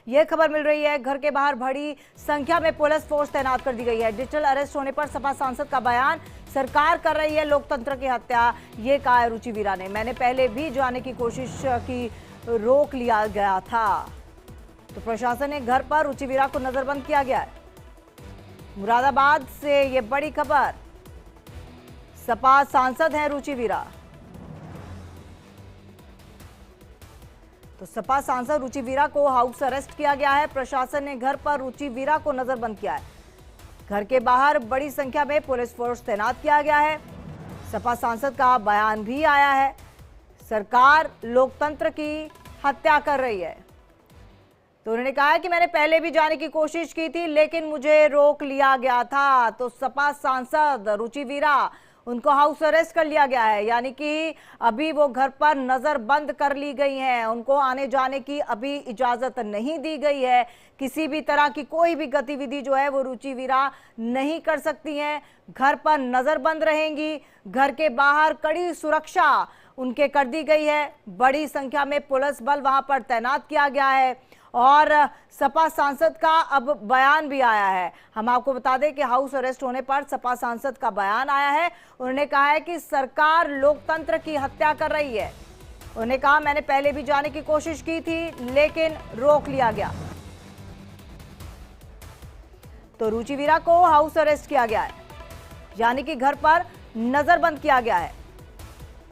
ये खबर मिल रही है। घर के बाहर बड़ी संख्या में पुलिस फोर्स तैनात कर दी गई है। डिजिटल अरेस्ट होने पर सपा सांसद का बयान, सरकार कर रही है लोकतंत्र की हत्या, ये कहा है रुचि वीरा ने। मैंने पहले भी जाने की कोशिश की, रोक लिया गया था। तो प्रशासन ने घर पर रुचि वीरा को नजरबंद किया गया है। मुरादाबाद से ये बड़ी खबर, सपा सांसद हैं रुचि वीरा। तो सपा सांसद रुचि वीरा को हाउस अरेस्ट किया गया है। प्रशासन ने घर पर रुचि वीरा को नजरबंद किया है। घर के बाहर बड़ी संख्या में पुलिस फोर्स तैनात किया गया है। सपा सांसद का बयान भी आया है, सरकार लोकतंत्र की हत्या कर रही है। तो उन्होंने कहा है कि मैंने पहले भी जाने की कोशिश की थी, लेकिन मुझे रोक लिया गया था। तो सपा सांसद रुचि वीरा, उनको हाउस अरेस्ट कर लिया गया है, यानी कि अभी वो घर पर नजर बंद कर ली गई हैं। उनको आने जाने की अभी इजाजत नहीं दी गई है। किसी भी तरह की कोई भी गतिविधि जो है वो रुचि वीरा नहीं कर सकती हैं। घर पर नजर बंद रहेंगी। घर के बाहर कड़ी सुरक्षा उनके कर दी गई है। बड़ी संख्या में पुलिस बल वहां पर तैनात किया गया है और सपा सांसद का अब बयान भी आया है। हम आपको बता दें कि हाउस अरेस्ट होने पर सपा सांसद का बयान आया है। उन्होंने कहा है कि सरकार लोकतंत्र की हत्या कर रही है। उन्होंने कहा मैंने पहले भी जाने की कोशिश की थी, लेकिन रोक लिया गया। तो रुचि वीरा को हाउस अरेस्ट किया गया है, यानी कि घर पर नजरबंद किया गया है।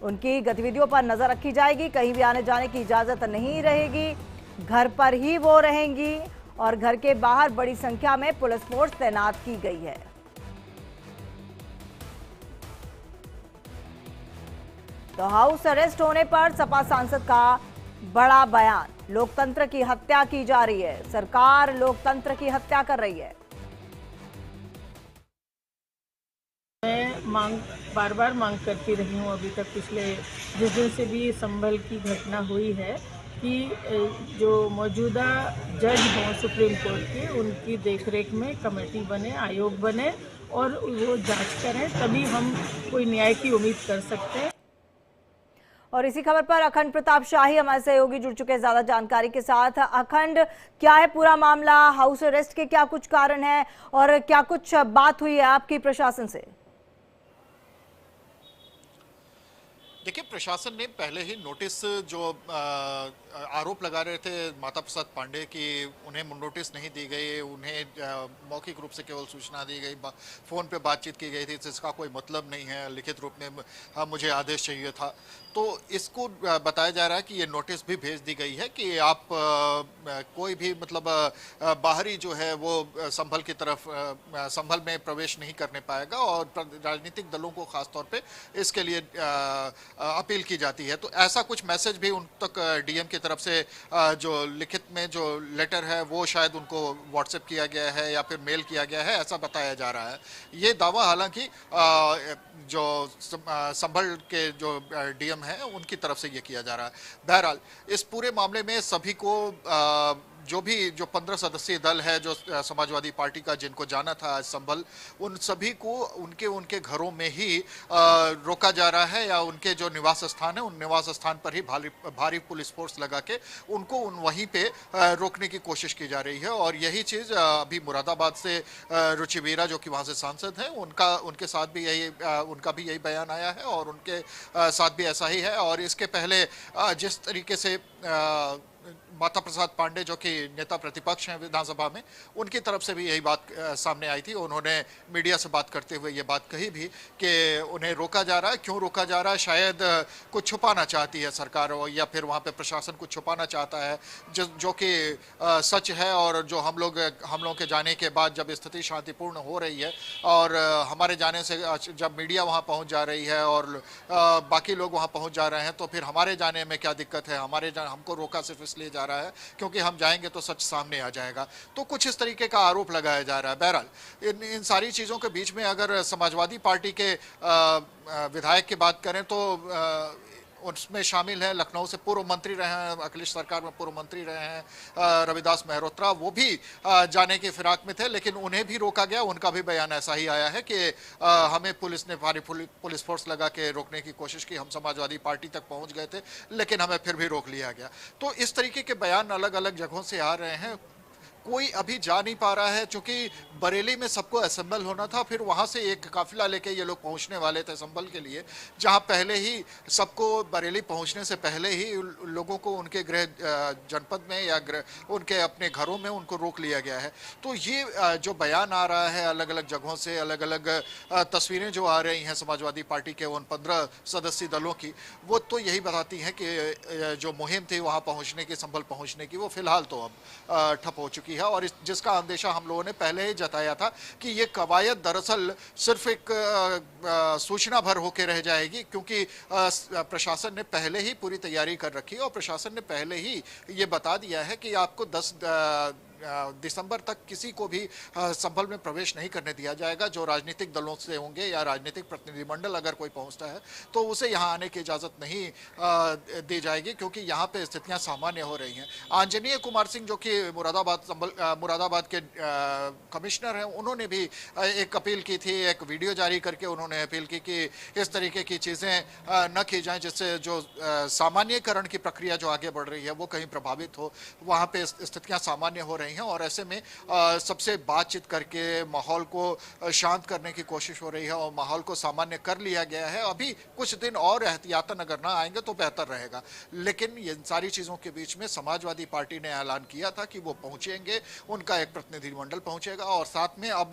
उनकी गतिविधियों पर नजर रखी जाएगी। कहीं भी आने जाने की इजाजत नहीं रहेगी। घर पर ही वो रहेंगी और घर के बाहर बड़ी संख्या में पुलिस फोर्स तैनात की गई है। तो हाउस अरेस्ट होने पर सपा सांसद का बड़ा बयान, लोकतंत्र की हत्या की जा रही है, सरकार लोकतंत्र की हत्या कर रही है। मैं बार बार मांग करती रही हूँ अभी तक, पिछले जिस दिन से भी संभल की घटना हुई है, कि जो मौजूदा जज हों सुप्रीम कोर्ट के, उनकी देखरेख में कमेटी बने, आयोग बने और वो जांच करें, तभी हम कोई न्याय की उम्मीद कर सकते हैं। और इसी खबर पर अखंड प्रताप शाही हमारे सहयोगी जुड़ चुके हैं ज्यादा जानकारी के साथ। अखंड, क्या है पूरा मामला? हाउस अरेस्ट के क्या कुछ कारण है और क्या कुछ बात हुई है आपकी प्रशासन से? देखिए, प्रशासन ने पहले ही नोटिस जो आरोप लगा रहे थे माता प्रसाद पांडे की उन्हें नोटिस नहीं दी गई, उन्हें मौखिक रूप से केवल सूचना दी गई, फ़ोन पे बातचीत की गई थी, जिसका कोई मतलब नहीं है, लिखित रूप में मुझे आदेश चाहिए था। तो इसको बताया जा रहा है कि ये नोटिस भी भेज दी गई है कि आप कोई भी मतलब बाहरी जो है वो संभल की तरफ संभल में प्रवेश नहीं करने पाएगा और राजनीतिक दलों को खासतौर पे इसके लिए अपील की जाती है। तो ऐसा कुछ मैसेज भी उन तक डीएम की तरफ से जो लिखित में जो लेटर है वो शायद उनको व्हाट्सएप किया गया है या फिर मेल किया गया है, ऐसा बताया जा रहा है। ये दावा हालांकि जो संभल के जो डीएम है उनकी तरफ से ये किया जा रहा है। बहरहाल इस पूरे मामले में सभी को जो 15 सदस्यीय दल है जो समाजवादी पार्टी का, जिनको जाना था आज संभल, उन सभी को उनके घरों में ही रोका जा रहा है या उनके जो निवास स्थान है उन निवास स्थान पर ही भारी पुलिस फोर्स लगा के उनको वहीं पे रोकने की कोशिश की जा रही है। और यही चीज़ अभी मुरादाबाद से रुचि वीरा जो कि वहाँ से सांसद हैं उनके साथ भी उनका भी यही बयान आया है और उनके साथ भी ऐसा ही है। और इसके पहले जिस तरीके से माता प्रसाद पांडे जो कि नेता प्रतिपक्ष हैं विधानसभा में, उनकी तरफ से भी यही बात सामने आई थी। उन्होंने मीडिया से बात करते हुए ये बात कही भी कि उन्हें रोका जा रहा है। क्यों रोका जा रहा है? शायद कुछ छुपाना चाहती है सरकार या फिर वहाँ पे प्रशासन कुछ छुपाना चाहता है, जो कि सच है। और जो हम लोगों के जाने के बाद जब स्थिति शांतिपूर्ण हो रही है और हमारे जाने से जब मीडिया वहाँ पहुँच जा रही है और बाकी लोग वहाँ पहुँच जा रहे हैं, तो फिर हमारे जाने में क्या दिक्कत है? हमको रोका सिर्फ इसलिए जा रहा है क्योंकि हम जाएंगे तो सच सामने आ जाएगा। तो कुछ इस तरीके का आरोप लगाया जा रहा है। बहरहाल इन सारी चीज़ों के बीच में अगर समाजवादी पार्टी के विधायक की बात करें तो उसमें शामिल हैं, लखनऊ से पूर्व मंत्री रहे हैं, अखिलेश सरकार में पूर्व मंत्री रहे हैं रविदास मेहरोत्रा, वो भी जाने की फिराक में थे, लेकिन उन्हें भी रोका गया। उनका भी बयान ऐसा ही आया है कि हमें पुलिस ने भारी पुलिस फोर्स लगा के रोकने की कोशिश की, हम समाजवादी पार्टी तक पहुंच गए थे लेकिन हमें फिर भी रोक लिया गया। तो इस तरीके के बयान अलग अलग जगहों से आ रहे हैं। कोई अभी जा नहीं पा रहा है, क्योंकि बरेली में सबको असेंबल होना था, फिर वहां से एक काफिला लेके ये लोग पहुंचने वाले थे संभल के लिए, जहां पहले ही सबको बरेली पहुंचने से पहले ही लोगों को उनके गृह जनपद में या उनके अपने घरों में उनको रोक लिया गया है। तो ये जो बयान आ रहा है अलग अलग जगहों से, अलग अलग तस्वीरें जो आ रही हैं समाजवादी पार्टी के उन 15 सदस्यीय दलों की, वो तो यही बताती हैं कि जो मुहिम थी वहां पहुंचने की, संभल पहुंचने की, वो फिलहाल तो अब ठप हो चुकी है। और जिसका अंदेशा हम लोगों ने पहले ही जताया था कि ये कवायद दरअसल सिर्फ एक सूचना भर होकर रह जाएगी, क्योंकि प्रशासन ने पहले ही पूरी तैयारी कर रखी है और प्रशासन ने पहले ही ये बता दिया है कि आपको 10 दिसंबर तक किसी को भी संभल में प्रवेश नहीं करने दिया जाएगा। जो राजनीतिक दलों से होंगे या राजनीतिक प्रतिनिधिमंडल अगर कोई पहुंचता है तो उसे यहां आने की इजाजत नहीं दी जाएगी, क्योंकि यहां पे स्थितियां सामान्य हो रही हैं। आंजनेय कुमार सिंह जो कि मुरादाबाद के कमिश्नर हैं, उन्होंने भी एक अपील की थी, एक वीडियो जारी करके उन्होंने अपील की कि इस तरीके की चीजें न की जाएं जिससे जो सामान्यकरण की प्रक्रिया जो आगे बढ़ रही है वो कहीं प्रभावित हो। वहां पे स्थितियां सामान्य हो रही हैं और ऐसे में सबसे बातचीत करके माहौल को शांत करने की कोशिश हो रही है और माहौल को सामान्य कर लिया गया है। अभी कुछ दिन और एहतियातन अगर ना आएंगे तो बेहतर रहेगा, लेकिन ये सारी चीजों के बीच में समाजवादी पार्टी ने ऐलान किया था कि वो पहुंचेंगे, उनका एक प्रतिनिधिमंडल पहुंचेगा और साथ में अब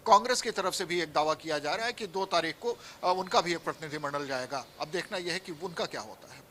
कांग्रेस की तरफ से भी एक दावा किया जा रहा है कि 2 तारीख को उनका भी एक प्रतिनिधिमंडल जाएगा। अब देखना यह है कि उनका क्या होता है।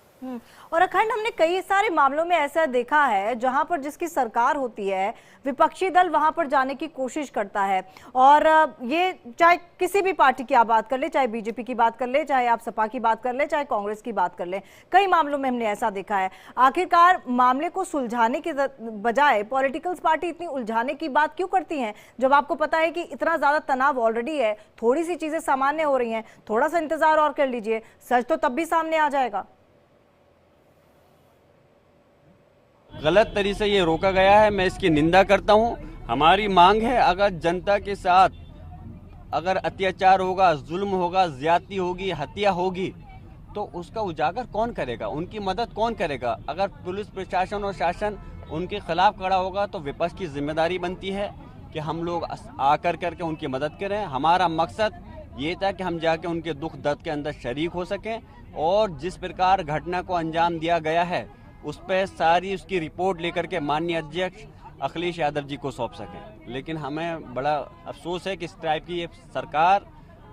और अखंड, हमने कई सारे मामलों में ऐसा देखा है जहां पर जिसकी सरकार होती है विपक्षी दल वहां पर जाने की कोशिश करता है, और ये चाहे किसी भी पार्टी की आप बात कर ले, चाहे बीजेपी की बात कर ले, चाहे आप सपा की बात कर ले, चाहे कांग्रेस की बात कर ले, कई मामलों में हमने ऐसा देखा है। आखिरकार मामले को सुलझाने के बजाय पॉलिटिकल पार्टी इतनी उलझाने की बात क्यों करती हैं, जब आपको पता है कि इतना ज्यादा तनाव ऑलरेडी है, थोड़ी सी चीजें सामान्य हो रही हैं, थोड़ा सा इंतजार और कर लीजिए, सच तो तब भी सामने आ जाएगा। गलत तरीके से ये रोका गया है, मैं इसकी निंदा करता हूँ। हमारी मांग है, अगर जनता के साथ अगर अत्याचार होगा, जुल्म होगा, ज्यादती होगी, हत्या होगी, तो उसका उजागर कौन करेगा, उनकी मदद कौन करेगा? अगर पुलिस प्रशासन और शासन उनके खिलाफ खड़ा होगा तो विपक्ष की जिम्मेदारी बनती है कि हम लोग आकर करके उनकी मदद करें। हमारा मकसद ये था कि हम जाके उनके दुख दर्द के अंदर शरीक हो सकें और जिस प्रकार घटना को अंजाम दिया गया है उस पर सारी उसकी रिपोर्ट लेकर के माननीय अध्यक्ष अखिलेश यादव जी को सौंप सकें। लेकिन हमें बड़ा अफसोस है कि इस टाइप की ये सरकार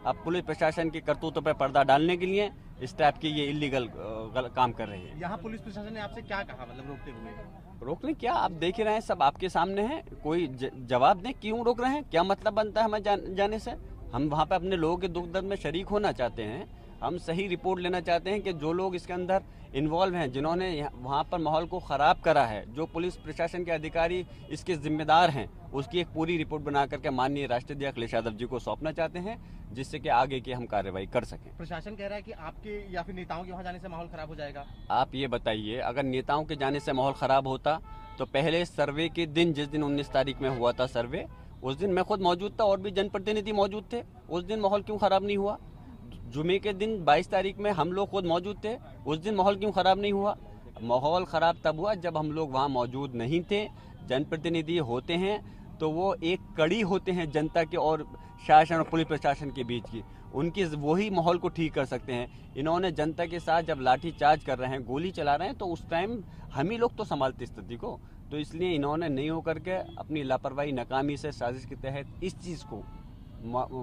अब पुलिस प्रशासन की करतूतों पर पर्दा डालने के लिए इस टाइप की ये इलीगल काम कर रही है। यहाँ पुलिस प्रशासन ने आपसे क्या कहा, मतलब रोकते हुए? रोकने क्या, आप देख ही रहे हैं, सब आपके सामने है। कोई जवाब दें, क्यों रोक रहे हैं, क्या मतलब बनता है हमें जाने से? हम वहाँ पे अपने लोगों के दुख दर्द में शरीक होना चाहते हैं। हम सही रिपोर्ट लेना चाहते हैं कि जो लोग इसके अंदर इन्वॉल्व हैं, जिन्होंने वहाँ पर माहौल को ख़राब करा है, जो पुलिस प्रशासन के अधिकारी इसके जिम्मेदार हैं, उसकी एक पूरी रिपोर्ट बना करके माननीय राष्ट्रपति अखिलेश यादव जी को सौंपना चाहते हैं, जिससे कि आगे की हम कार्रवाई कर सकें। प्रशासन कह रहा है कि आपके या फिर नेताओं के वहाँ जाने से माहौल ख़राब हो जाएगा। आप ये बताइए, अगर नेताओं के जाने से माहौल ख़राब होता तो पहले सर्वे के दिन, जिस दिन 19 तारीख में हुआ था सर्वे, उस दिन मैं खुद मौजूद था और भी जनप्रतिनिधि मौजूद थे, उस दिन माहौल क्यों ख़राब नहीं हुआ? जुमे के दिन 22 तारीख में हम लोग खुद मौजूद थे, उस दिन माहौल क्यों ख़राब नहीं हुआ? माहौल ख़राब तब हुआ जब हम लोग वहाँ मौजूद नहीं थे। जनप्रतिनिधि होते हैं तो वो एक कड़ी होते हैं जनता के और शासन और पुलिस प्रशासन के बीच की, उनकी वही माहौल को ठीक कर सकते हैं। इन्होंने जनता के साथ जब लाठी चार्ज कर रहे हैं, गोली चला रहे हैं, तो उस टाइम हम ही लोग तो संभालते स्थिति को, तो इसलिए इन्होंने नहीं होकर के अपनी लापरवाही, नाकामी से, साजिश के तहत इस चीज़ को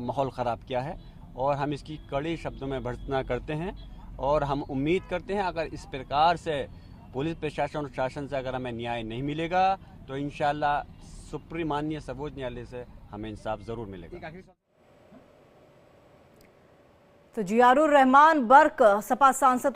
माहौल ख़राब किया है और हम इसकी कड़े शब्दों में भर्त्सना करते हैं। और हम उम्मीद करते हैं अगर इस प्रकार से पुलिस प्रशासन और शासन से अगर हमें न्याय नहीं मिलेगा तो इंशाल्लाह सुप्रीम माननीय सर्वोच्च न्यायालय से हमें इंसाफ ज़रूर मिलेगा। तो जियारुर रहमान बर्क सपा सांसद को